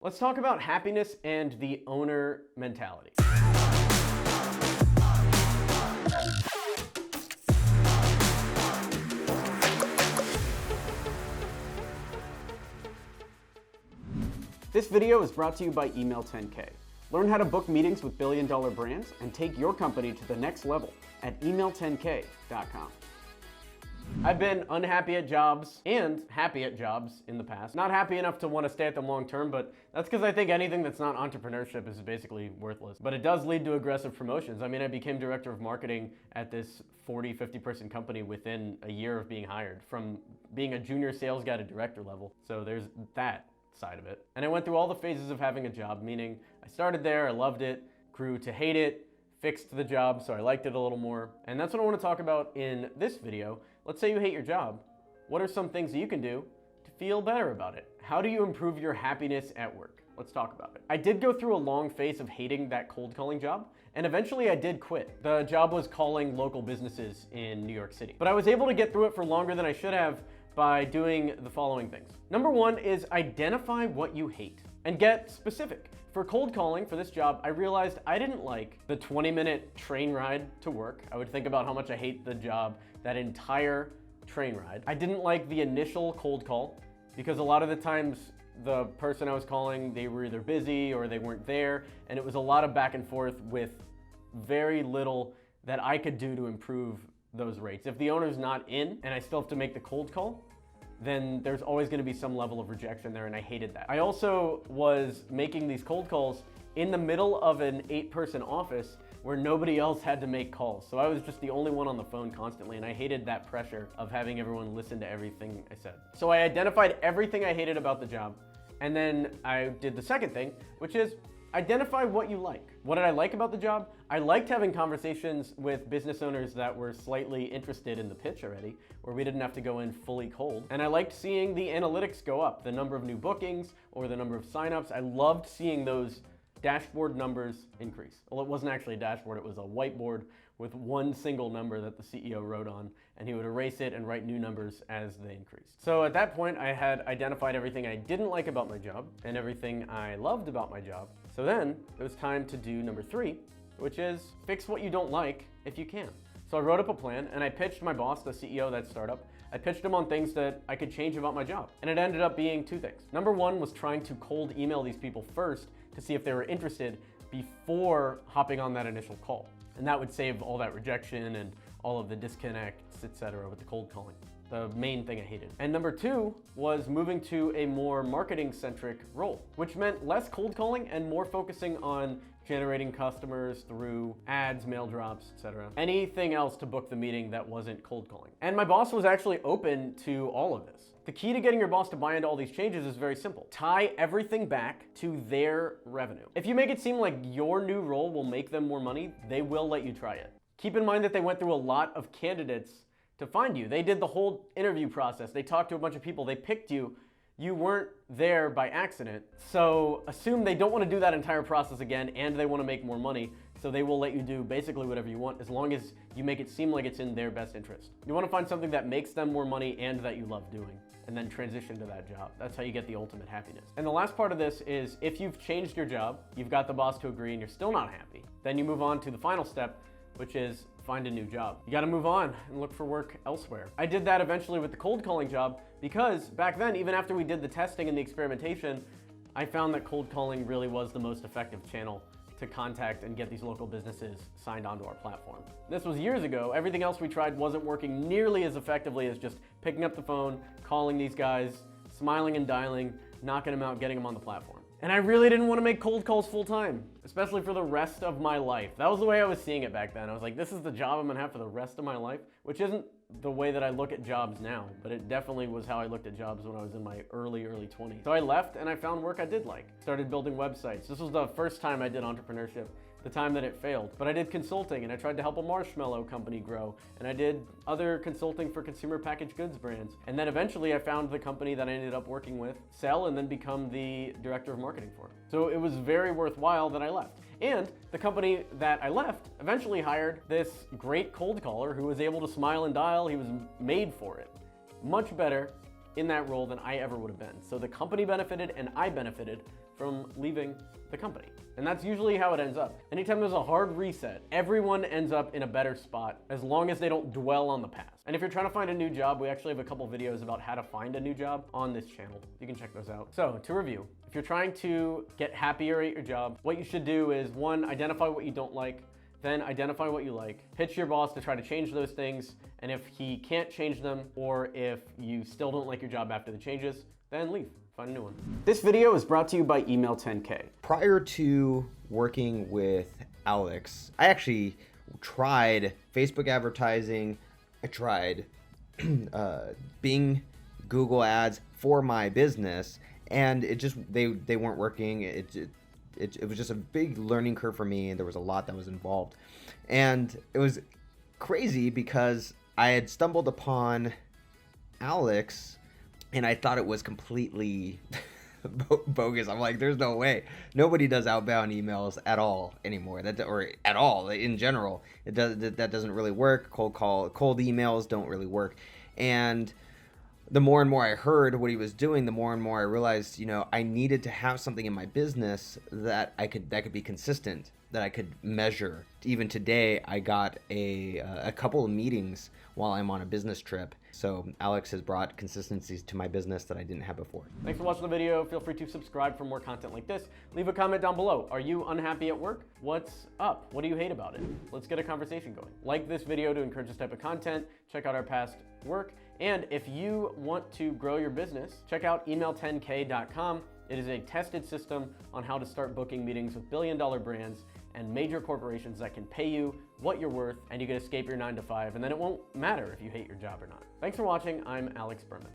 Let's talk about happiness and the owner mentality. This video is brought to you by Email 10K. Learn how to book meetings with billion-dollar brands and take your company to the next level at email10k.com. I've been unhappy at jobs and happy at jobs in the past. Not happy enough to want to stay at them long term, but that's because I think anything that's not entrepreneurship is basically worthless. But it does lead to aggressive promotions. I mean, I became director of marketing at this 50 person company within a year of being hired, from being a junior sales guy to director level. So there's that side of it. And I went through all the phases of having a job, meaning I started there, I loved it, grew to hate it, fixed the job so I liked it a little more. And that's what I want to talk about in this video. Let's say you hate your job. What are some things that you can do to feel better about it? How do you improve your happiness at work? Let's talk about it. I did go through a long phase of hating that cold calling job, and eventually I did quit. The job was calling local businesses in New York City. But I was able to get through it for longer than I should have by doing the following things. Number one is identify what you hate and get specific. For cold calling for this job, I realized I didn't like the 20-minute train ride to work. I would think about how much I hate the job, that entire train ride. I didn't like the initial cold call because a lot of the times the person I was calling, they were either busy or they weren't there, and it was a lot of back and forth with very little that I could do to improve those rates. If the owner's not in and I still have to make the cold call, then there's always going to be some level of rejection there, and I hated that. I also was making these cold calls in the middle of an 8-person office where nobody else had to make calls. So I was just the only one on the phone constantly, and I hated that pressure of having everyone listen to everything I said. So I identified everything I hated about the job, and then I did the second thing, which is identify what you like. What did I like about the job? I liked having conversations with business owners that were slightly interested in the pitch already, where we didn't have to go in fully cold. And I liked seeing the analytics go up, the number of new bookings or the number of signups. I loved seeing those dashboard numbers increase. Well, it wasn't actually a dashboard, it was a whiteboard with one single number that the CEO wrote on, and he would erase it and write new numbers as they increased. So at that point, I had identified everything I didn't like about my job and everything I loved about my job. So then it was time to do number 3, which is fix what you don't like if you can. So I wrote up a plan and I pitched my boss, the CEO of that startup. I pitched him on things that I could change about my job. And it ended up being 2 things. Number 1 was trying to cold email these people first to see if they were interested before hopping on that initial call. And that would save all that rejection and all of the disconnects, etc. with the cold calling. The main thing I hated. And number 2 was moving to a more marketing-centric role, which meant less cold calling and more focusing on generating customers through ads, mail drops, etc. Anything else to book the meeting that wasn't cold calling. And my boss was actually open to all of this. The key to getting your boss to buy into all these changes is very simple. Tie everything back to their revenue. If you make it seem like your new role will make them more money, they will let you try it. Keep in mind that they went through a lot of candidates to find you. They did the whole interview process. They talked to a bunch of people. They picked you. You weren't there by accident. So assume they don't want to do that entire process again and they want to make more money. So they will let you do basically whatever you want as long as you make it seem like it's in their best interest. You want to find something that makes them more money and that you love doing, and then transition to that job. That's how you get the ultimate happiness. And the last part of this is if you've changed your job, you've got the boss to agree and you're still not happy, then you move on to the final step, which is find a new job. You gotta move on and look for work elsewhere. I did that eventually with the cold calling job because back then, even after we did the testing and the experimentation, I found that cold calling really was the most effective channel to contact and get these local businesses signed onto our platform. This was years ago. Everything else we tried wasn't working nearly as effectively as just picking up the phone, calling these guys, smiling and dialing, knocking them out, getting them on the platform. And I really didn't want to make cold calls full time, especially for the rest of my life. That was the way I was seeing it back then. I was like, this is the job I'm gonna have for the rest of my life, which isn't the way that I look at jobs now, but it definitely was how I looked at jobs when I was in my early 20s. So I left and I found work I did like. Started building websites. This was the first time I did entrepreneurship, the time that it failed. But I did consulting and I tried to help a marshmallow company grow. And I did other consulting for consumer packaged goods brands. And then eventually I found the company that I ended up working with, sell, and then become the director of marketing for it. So it was very worthwhile that I left. And the company that I left eventually hired this great cold caller who was able to smile and dial. He was made for it. Much better in that role than I ever would have been. So the company benefited and I benefited from leaving the company. And that's usually how it ends up. Anytime there's a hard reset, everyone ends up in a better spot as long as they don't dwell on the past. And if you're trying to find a new job, we actually have a couple videos about how to find a new job on this channel. You can check those out. So to review, if you're trying to get happier at your job, what you should do is 1, identify what you don't like, then identify what you like, pitch your boss to try to change those things, and if he can't change them, or if you still don't like your job after the changes, then leave, find a new one. This video is brought to you by Email 10K. Prior to working with Alex, I actually tried Facebook advertising, I tried Bing, Google ads for my business, and it just, they weren't working. It was just a big learning curve for me, and there was a lot that was involved. And it was crazy because I had stumbled upon Alex and I thought it was completely bogus. I'm like, there's no way. Nobody does outbound emails at all anymore. Or at all in general. That doesn't really work. Cold emails don't really work. And the more and more I heard what he was doing, the more and more I realized, I needed to have something in my business that could be consistent, that I could measure. Even today, I got a couple of meetings while I'm on a business trip. So Alex has brought consistencies to my business that I didn't have before. Thanks for watching the video. Feel free to subscribe for more content like this. Leave a comment down below. Are you unhappy at work? What's up? What do you hate about it? Let's get a conversation going. Like this video to encourage this type of content. Check out our past work. And if you want to grow your business, check out email10k.com. It is a tested system on how to start booking meetings with billion-dollar brands and major corporations that can pay you what you're worth, and you can escape your 9 to 5, and then it won't matter if you hate your job or not. Thanks for watching. I'm Alex Berman.